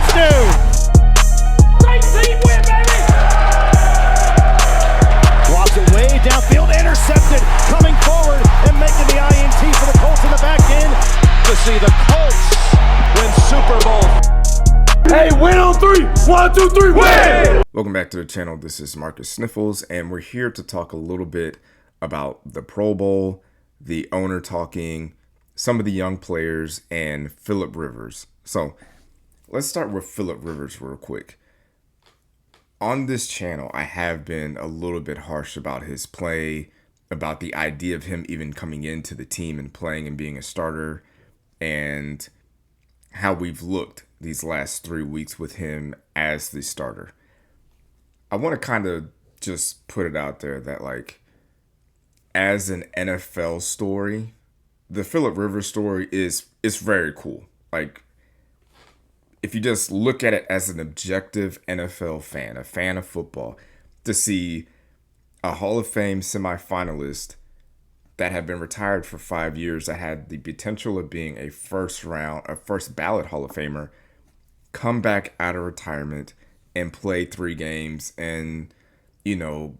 Colts do. Great team win, baby! Lobs it way downfield, intercepted, coming forward and making the INT for the Colts in the back end. To see the Colts win Super Bowl. Hey, win on three! 1, 2, 3, win! Welcome back to the channel. This is Marcus Sniffles, and we're here to talk a little bit about the Pro Bowl, the owner talking, some of the young players, and Philip Rivers. So let's start with Philip Rivers real quick. On this channel, I have been a little bit harsh about his play, about the idea of him even coming into the team and playing and being a starter, and how we've looked these last 3 weeks with him as the starter. I want to kind of just put it out there that, like, as an NFL story, the Philip Rivers story is very cool. Like, if you just look at it as an objective NFL fan, a fan of football, to see a Hall of Fame semifinalist that had been retired for 5 years, that had the potential of being a first ballot Hall of Famer, come back out of retirement and play 3 games and, you know,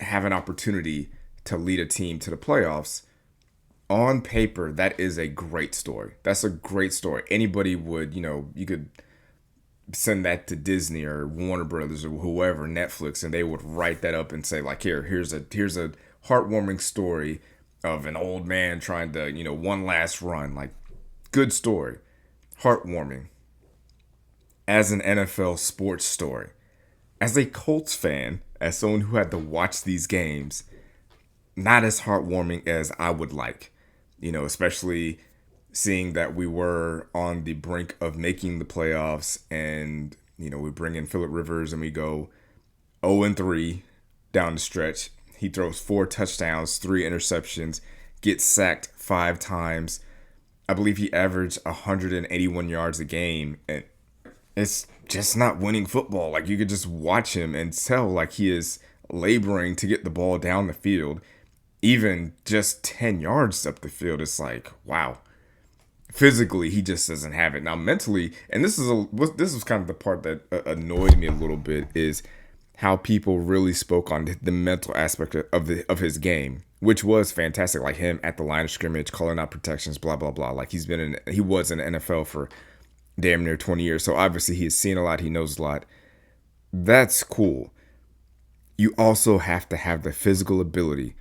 have an opportunity to lead a team to the playoffs. On paper, that is a great story. That's a great story. Anybody would, you could send that to Disney or Warner Brothers or whoever, Netflix, and they would write that up and say, like, here's a heartwarming story of an old man trying to, one last run. Like, good story. Heartwarming. As an NFL sports story. As a Colts fan, as someone who had to watch these games, not as heartwarming as I would like. Especially seeing that we were on the brink of making the playoffs, and, we bring in Philip Rivers and we go 0-3 down the stretch. He throws 4 touchdowns, 3 interceptions, gets sacked 5 times. I believe he averaged 181 yards a game, and it's just not winning football. Like, you could just watch him and tell, like, he is laboring to get the ball down the field. Even just 10 yards up the field, it's like, wow. Physically, he just doesn't have it. Now, mentally, and this was kind of the part that annoyed me a little bit, is how people really spoke on the mental aspect of his game, which was fantastic. Like, him at the line of scrimmage, calling out protections, blah, blah, blah. Like, he was in the NFL for damn near 20 years. So obviously he has seen a lot. He knows a lot. That's cool. You also have to have the physical ability.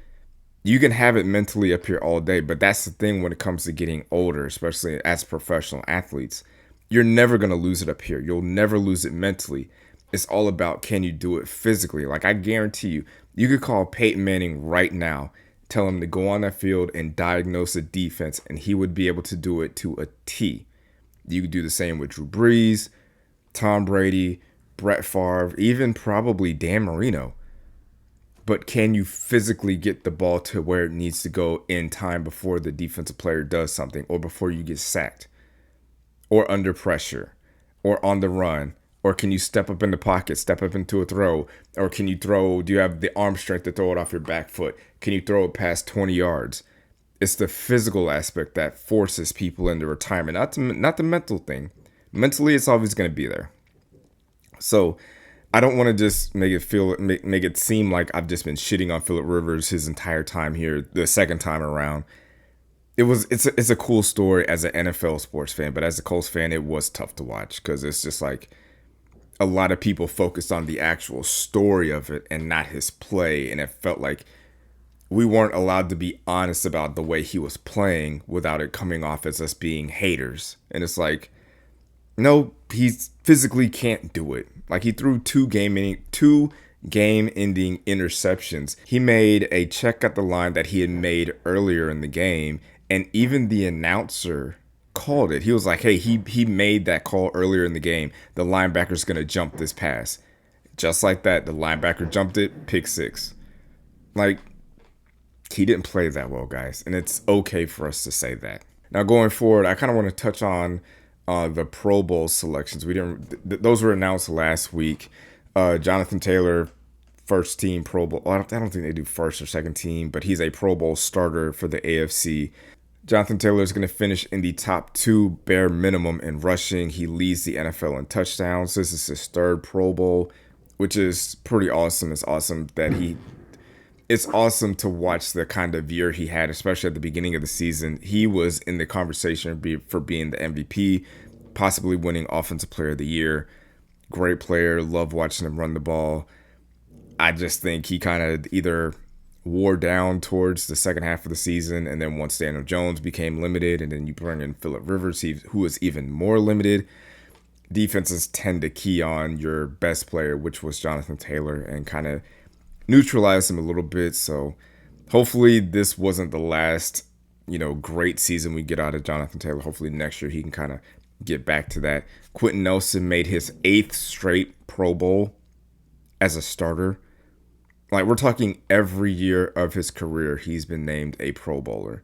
You can have it mentally up here all day, but that's the thing when it comes to getting older, especially as professional athletes. You're never going to lose it up here. You'll never lose it mentally. It's all about, can you do it physically? Like, I guarantee you could call Peyton Manning right now, tell him to go on that field and diagnose a defense, and he would be able to do it to a T. You could do the same with Drew Brees, Tom Brady, Brett Favre, even probably Dan Marino. But can you physically get the ball to where it needs to go in time before the defensive player does something, or before you get sacked, or under pressure, or on the run? Or can you step up in the pocket, step up into a throw? Or do you have the arm strength to throw it off your back foot? Can you throw it past 20 yards? It's the physical aspect that forces people into retirement, not the mental thing. Mentally, it's always going to be there. So I don't want to just make it seem like I've just been shitting on Philip Rivers his entire time here, the second time around. It's a cool story as an NFL sports fan, but as a Colts fan, it was tough to watch, because it's just like a lot of people focused on the actual story of it and not his play, and it felt like we weren't allowed to be honest about the way he was playing without it coming off as us being haters. And it's like, no, he physically can't do it. Like, he threw 2 game-ending interceptions. He made a check at the line that he had made earlier in the game, and even the announcer called it. He was like, hey, he made that call earlier in the game. The linebacker's going to jump this pass. Just like that, the linebacker jumped it, pick 6. Like, he didn't play that well, guys, and it's okay for us to say that. Now, going forward, I kind of want to touch on the Pro Bowl selections. Those were announced last week. Jonathan Taylor, first team Pro Bowl. I don't think they do first or second team, but he's a Pro Bowl starter for the AFC. Jonathan Taylor is going to finish in the top 2 bare minimum in rushing. He leads the NFL in touchdowns. This is his 3rd Pro Bowl, which is pretty awesome. It's awesome to watch the kind of year he had, especially at the beginning of the season. He was in the conversation for being the MVP, possibly winning Offensive Player of the Year. Great player. Love watching him run the ball. I just think he kind of either wore down towards the second half of the season, and then once Daniel Jones became limited, and then you bring in Phillip Rivers, who is even more limited, defenses tend to key on your best player, which was Jonathan Taylor, and kind of neutralize him a little bit. So hopefully this wasn't the last, great season we get out of Jonathan Taylor. Hopefully next year he can kind of get back to that. Quenton Nelson made his 8th straight Pro Bowl as a starter. Like, we're talking every year of his career, he's been named a Pro Bowler.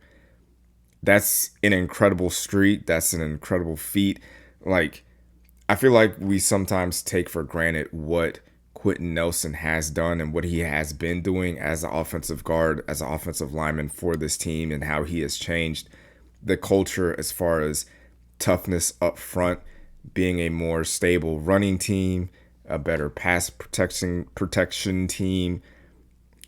That's an incredible streak. That's an incredible feat. Like, I feel like we sometimes take for granted what Quenton Nelson has done and what he has been doing as an offensive guard, as an offensive lineman for this team, and how he has changed the culture as far as toughness up front, being a more stable running team, a better pass protection team.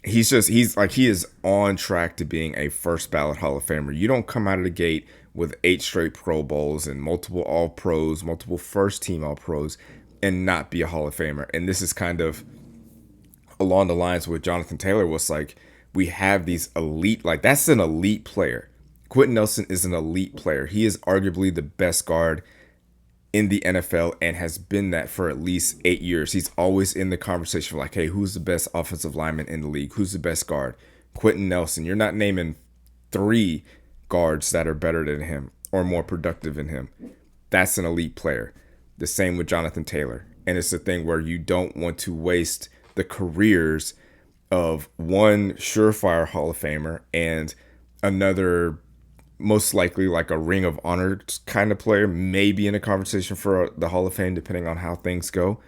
He is on track to being a first ballot Hall of Famer. You don't come out of the gate with 8 straight Pro Bowls and multiple All-Pros, multiple first-team All-Pros, and not be a Hall of Famer. And this is kind of along the lines with Jonathan Taylor was like, we have these elite, like that's an elite player. Quenton Nelson is an elite player. He is arguably the best guard in the NFL and has been that for at least 8 years. He's always in the conversation like, hey, who's the best offensive lineman in the league? Who's the best guard? Quenton Nelson. You're not naming 3 guards that are better than him or more productive than him. That's an elite player. The same with Jonathan Taylor. And it's a thing where you don't want to waste the careers of one surefire Hall of Famer and another most likely like a Ring of Honor kind of player, maybe in a conversation for the Hall of Fame, depending on how things go.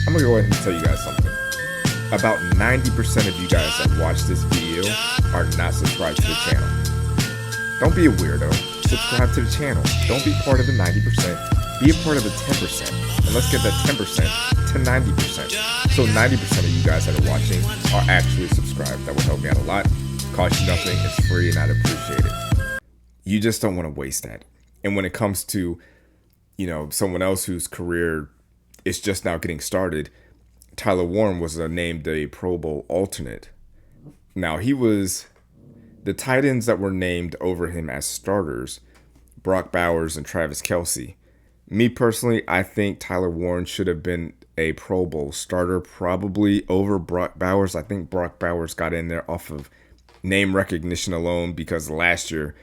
I'm going to go ahead and tell you guys something. About 90% of you guys that watch this video are not subscribed to the channel. Don't be a weirdo. Subscribe to the channel. Don't be part of the 90%. Be a part of the 10%. And let's get that 10% to 90%. So 90% of you guys that are watching are actually subscribed. That would help me out a lot. Cost you nothing. It's free and I'd appreciate it. You just don't want to waste that. And when it comes to, someone else whose career is just now getting started, Tyler Warren was named a Pro Bowl alternate. Now, the tight ends that were named over him as starters, Brock Bowers and Travis Kelce. Me personally, I think Tyler Warren should have been a Pro Bowl starter, probably over Brock Bowers. I think Brock Bowers got in there off of name recognition alone because last year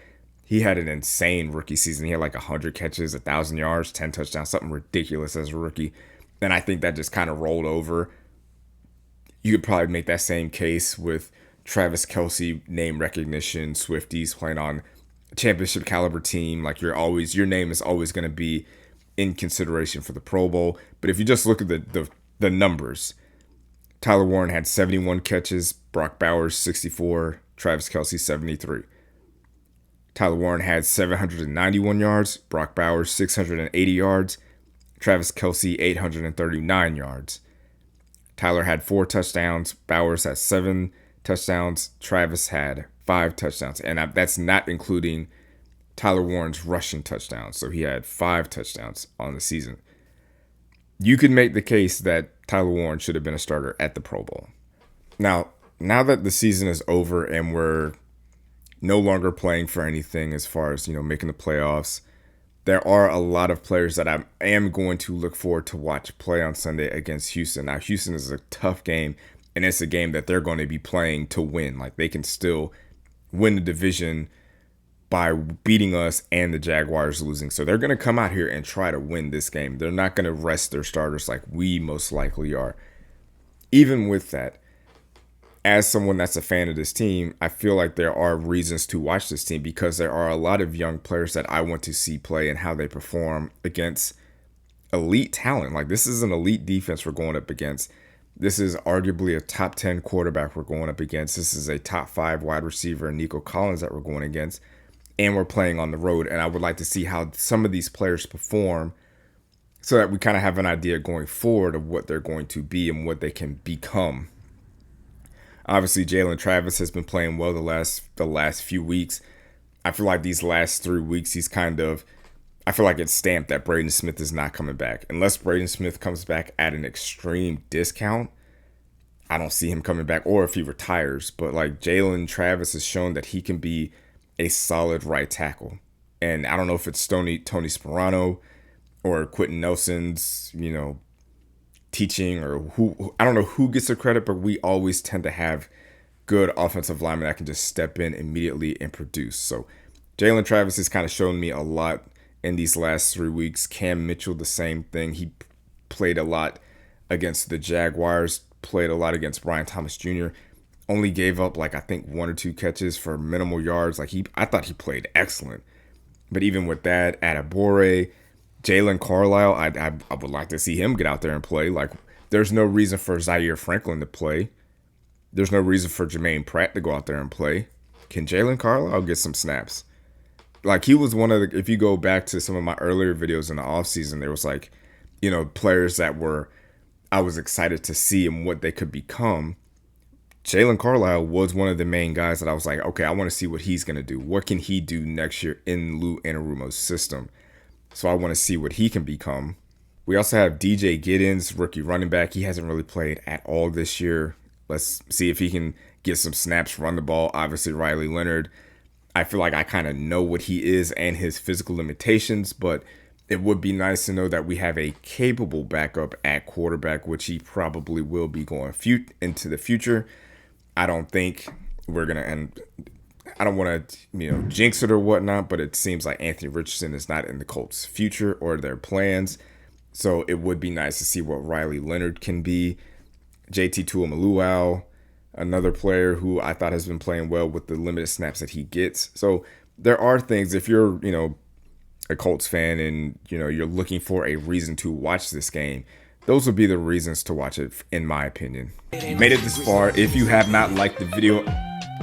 he had an insane rookie season. He had like 100 catches, 1,000 yards, 10 touchdowns, something ridiculous as a rookie. And I think that just kind of rolled over. You could probably make that same case with Travis Kelce, name recognition, Swifties playing on a championship caliber team. Like your name is always going to be in consideration for the Pro Bowl. But if you just look at the numbers, Tyler Warren had 71 catches, Brock Bowers 64, Travis Kelce 73. Tyler Warren had 791 yards, Brock Bowers 680 yards, Travis Kelce 839 yards. Tyler had 4 touchdowns, Bowers had 7 touchdowns, Travis had 5 touchdowns. And that's not including Tyler Warren's rushing touchdowns. So he had 5 touchdowns on the season. You could make the case that Tyler Warren should have been a starter at the Pro Bowl. Now that the season is over and we're no longer playing for anything as far as, making the playoffs, there are a lot of players that I am going to look forward to watch play on Sunday against Houston. Now, Houston is a tough game, and it's a game that they're going to be playing to win. Like, they can still win the division by beating us and the Jaguars losing. So they're going to come out here and try to win this game. They're not going to rest their starters like we most likely are. Even with that, as someone that's a fan of this team, I feel like there are reasons to watch this team because there are a lot of young players that I want to see play and how they perform against elite talent. Like, this is an elite defense we're going up against. This is arguably a top 10 quarterback we're going up against. This is a top 5 wide receiver, Nico Collins, that we're going against. and we're playing on the road. And I would like to see how some of these players perform so that we kind of have an idea going forward of what they're going to be and what they can become. Obviously, Jalen Travis has been playing well the last few weeks. I feel like these last 3 weeks, I feel like it's stamped that Braden Smith is not coming back. Unless Braden Smith comes back at an extreme discount, I don't see him coming back, or if he retires. But like Jalen Travis has shown that he can be a solid right tackle. And I don't know if it's Tony Sperano or Quentin Nelson's, teaching, or who, I don't know who gets the credit, but we always tend to have good offensive linemen that can just step in immediately and produce. So Jalen Travis has kind of shown me a lot in these last 3 weeks. Cam Mitchell, the same thing. He played a lot against the Jaguars, played a lot against Brian Thomas Jr., only gave up I think 1 or 2 catches for minimal yards. I thought he played excellent. But even with that, Adebawore, Jalen Carlisle, I would like to see him get out there and play. There's no reason for Zaire Franklin to play. There's no reason for Jermaine Pratt to go out there and play. Can Jalen Carlisle get some snaps? He was one of the, if you go back to some of my earlier videos in the offseason, there was players that I was excited to see and what they could become. Jalen Carlisle was one of the main guys that I was like, okay, I want to see what he's going to do. What can he do next year in Lou Anarumo's system? So I want to see what he can become. We also have DJ Giddens, rookie running back. He hasn't really played at all this year. Let's see if he can get some snaps, run the ball. Obviously, Riley Leonard, I feel like I kind of know what he is and his physical limitations, but it would be nice to know that we have a capable backup at quarterback, which he probably will be going into the future. I don't think we're going to end. I don't want to, jinx it or whatnot, but it seems like Anthony Richardson is not in the Colts' future or their plans. So it would be nice to see what Riley Leonard can be. JT Tuimaluau, another player who I thought has been playing well with the limited snaps that he gets. So there are things, if you're, a Colts fan and, you're looking for a reason to watch this game, those would be the reasons to watch it, in my opinion. You made it this far. If you have not liked the video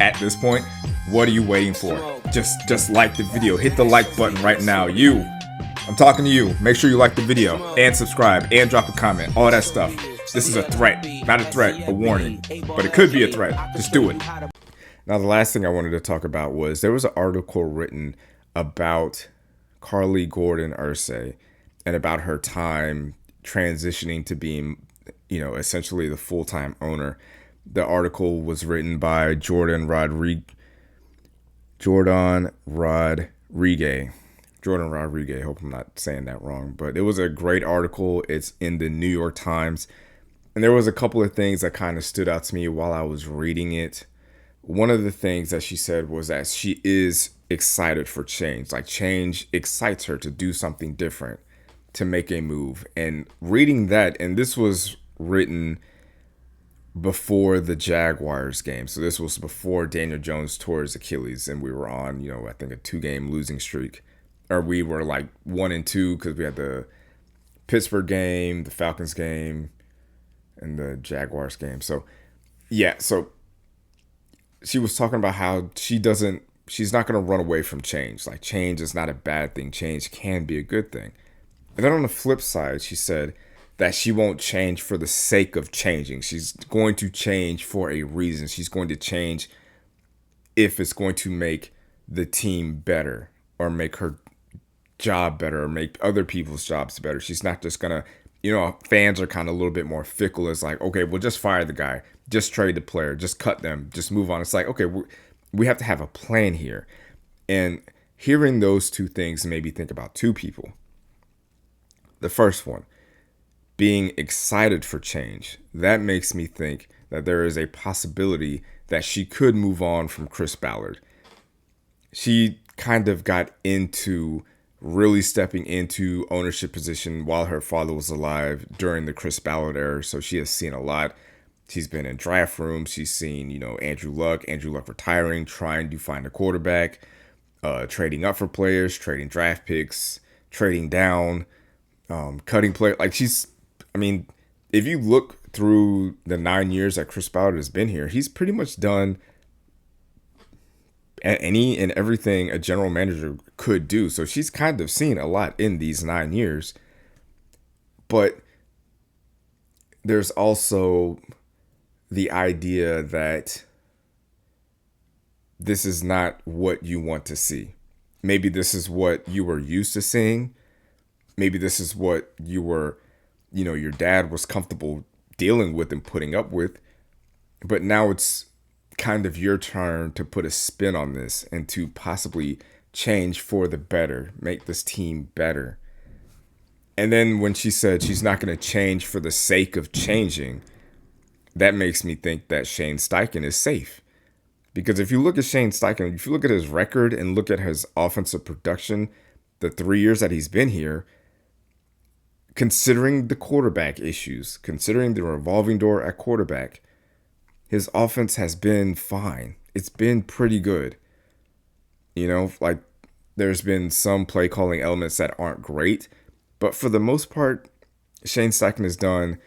at this point, what are you waiting for? Just like the video. Hit the like button right now. I'm talking to you. Make sure you like the video and subscribe and drop a comment. All that stuff. This is a threat. Not a threat, a warning. But it could be a threat. Just do it. Now, the last thing I wanted to talk about was there was an article written about Carly Gordon Irsay and about her time transitioning to being, essentially the full-time owner. The article was written by Jordan Rodriguez. Hope I'm not saying that wrong, but it was a great article. It's in the New York Times. And there was a couple of things that kind of stood out to me while I was reading it. One of the things that she said was that she is excited for change. Change excites her to do something different, to make a move. And reading that, and this was written before the Jaguars game. So this was before Daniel Jones tore his Achilles and we were on, I think a 2-game losing streak. Or we were 1-2 because we had the Pittsburgh game, the Falcons game, and the Jaguars game. So, yeah. So she was talking about how she's not going to run away from change. Change is not a bad thing. Change can be a good thing. And then on the flip side, she said that she won't change for the sake of changing. She's going to change for a reason. She's going to change if it's going to make the team better or make her job better or make other people's jobs better. She's not just going to, fans are kind of a little bit more fickle. It's okay, we'll just fire the guy. Just trade the player. Just cut them. Just move on. It's okay, we have to have a plan here. And hearing those two things made me think about two people. The first one, being excited for change. That makes me think that there is a possibility that she could move on from Chris Ballard. She kind of got into really stepping into ownership position while her father was alive during the Chris Ballard era. So she has seen a lot. She's been in draft rooms. She's seen, Andrew Luck retiring, trying to find a quarterback, trading up for players, trading draft picks, trading down, cutting players. If you look through the 9 years that Chris Ballard has been here, he's pretty much done any and everything a general manager could do. So she's kind of seen a lot in these 9 years. But there's also the idea that this is not what you want to see. Maybe this is what you were used to seeing. Maybe this is what you were, your dad was comfortable dealing with and putting up with. But now it's kind of your turn to put a spin on this and to possibly change for the better, make this team better. And then when she said she's not going to change for the sake of changing, that makes me think that Shane Steichen is safe. Because if you look at Shane Steichen, if you look at his record and look at his offensive production, the 3 years that he's been here, considering the quarterback issues, considering the revolving door at quarterback, his offense has been fine. It's been pretty good. Like there's been some play calling elements that aren't great, but for the most part, Shane Steichen has done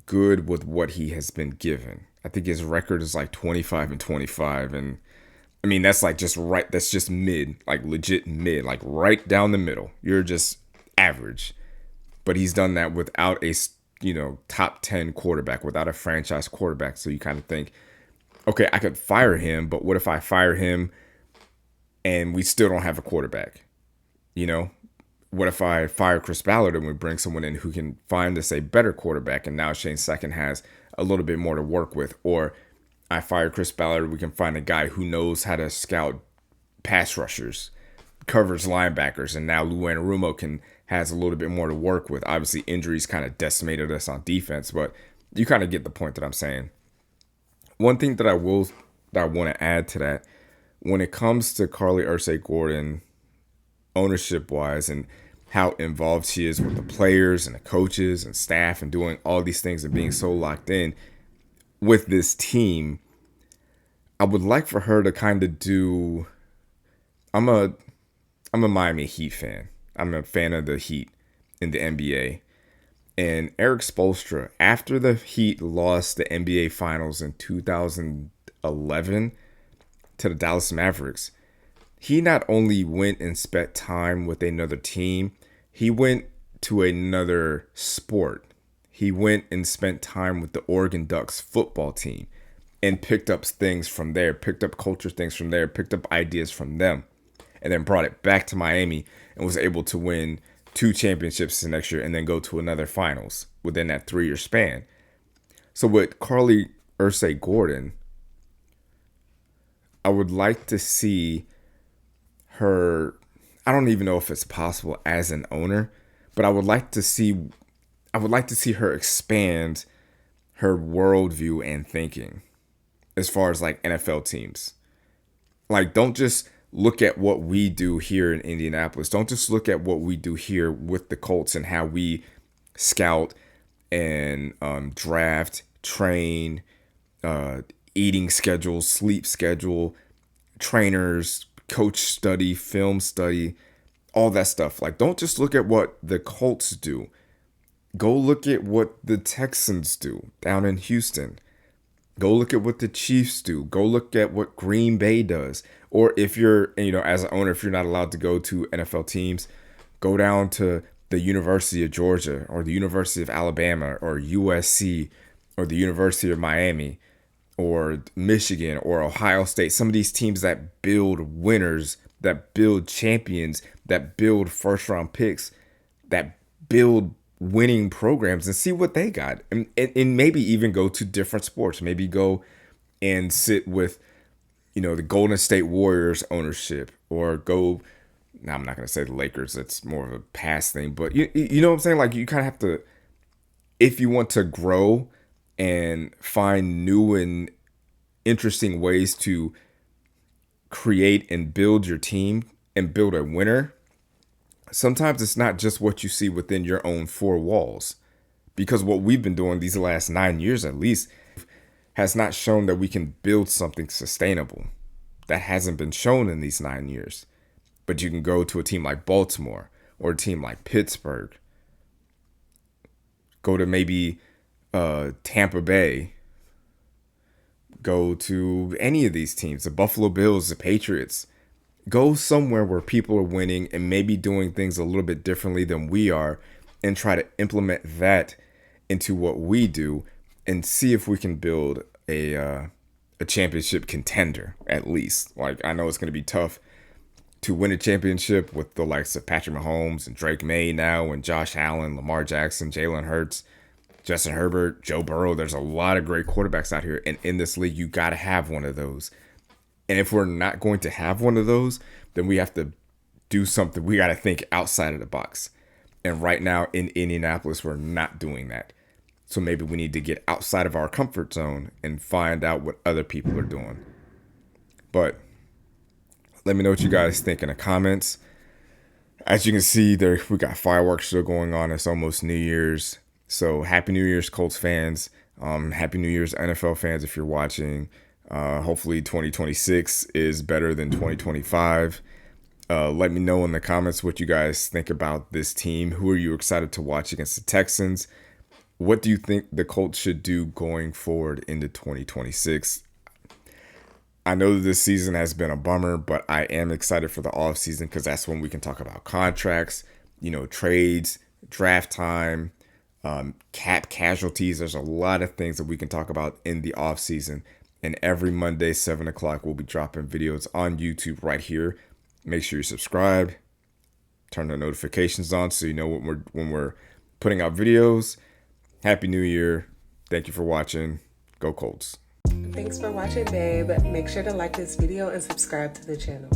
good with what he has been given. I think his record is like 25-25. And I mean, that's like just right. That's just mid, like legit mid, like right down the middle. You're just average. But he's done that without a, top 10 quarterback, without a franchise quarterback. So you kind of think, okay, I could fire him, but what if I fire him and we still don't have a quarterback? What if I fire Chris Ballard and we bring someone in who can find us a better quarterback, and now Shane Steichen has a little bit more to work with? Or I fire Chris Ballard, we can find a guy who knows how to scout pass rushers, covers linebackers, and now Lou Anarumo has a little bit more to work with. Obviously, injuries kind of decimated us on defense, but you kind of get the point that I'm saying. One thing that I want to add to that, when it comes to Carly Ursay-Gordon, ownership-wise, and how involved she is with the players and the coaches and staff and doing all these things and being so locked in with this team, I would like for her to kind of do. I'm a Miami Heat fan. I'm a fan of the Heat in the NBA. And Eric Spoelstra, after the Heat lost the NBA Finals in 2011 to the Dallas Mavericks, he not only went and spent time with another team, he went to another sport. He went and spent time with the Oregon Ducks football team and picked up things from there, picked up culture things from there, picked up ideas from them, and then brought it back to Miami and was able to win 2 championships the next year and then go to another finals within that 3-year span. So with Carly Ursay-Gordon, I would like to see her, I don't even know if it's possible as an owner, but I would like to see her expand her worldview and thinking as far as like NFL teams. Like, don't just look at what we do here in Indianapolis. Don't just look at what we do here with the Colts and how we scout and draft, train, eating schedule, sleep schedule, trainers, coach study, film study, all that stuff. Like, don't just look at what the Colts do. Go look at what the Texans do down in Houston. Go look at what the Chiefs do. Go look at what Green Bay does. Or if you're, as an owner, if you're not allowed to go to NFL teams, go down to the University of Georgia or the University of Alabama or USC or the University of Miami or Michigan or Ohio State. Some of these teams that build winners, that build champions, that build first-round picks, that build winning programs, and see what they got. And maybe even go to different sports. Maybe go and sit with, the Golden State Warriors ownership, or go, now I'm not going to say the Lakers. That's more of a past thing. But you know what I'm saying? Like, you kind of have to, if you want to grow and find new and interesting ways to create and build your team and build a winner, sometimes it's not just what you see within your own 4 walls. Because what we've been doing these last 9 years at least has not shown that we can build something sustainable. That hasn't been shown in these 9 years. But you can go to a team like Baltimore or a team like Pittsburgh. Go to maybe Tampa Bay. Go to any of these teams, the Buffalo Bills, the Patriots. Go somewhere where people are winning and maybe doing things a little bit differently than we are, and try to implement that into what we do and see if we can build a championship contender at least. Like, I know it's going to be tough to win a championship with the likes of Patrick Mahomes and Drake May now and Josh Allen, Lamar Jackson, Jalen Hurts, Justin Herbert, Joe Burrow. There's a lot of great quarterbacks out here. And in this league, you got to have one of those. And if we're not going to have one of those, then we have to do something. We got to think outside of the box. And right now in Indianapolis, we're not doing that. So maybe we need to get outside of our comfort zone and find out what other people are doing. But let me know what you guys think in the comments. As you can see, we got fireworks still going on. It's almost New Year's. So happy New Year's, Colts fans. Happy New Year's, NFL fans, if you're watching. Hopefully 2026 is better than 2025. Let me know in the comments what you guys think about this team. Who are you excited to watch against the Texans? What do you think the Colts should do going forward into 2026? I know that this season has been a bummer, but I am excited for the offseason because that's when we can talk about contracts, trades, draft time, cap casualties. There's a lot of things that we can talk about in the offseason. And every Monday, 7 o'clock, we'll be dropping videos on YouTube right here. Make sure you subscribe, turn the notifications on so you know when we're putting out videos. Happy New Year. Thank you for watching. Go Colts. Thanks for watching, babe. Make sure to like this video and subscribe to the channel.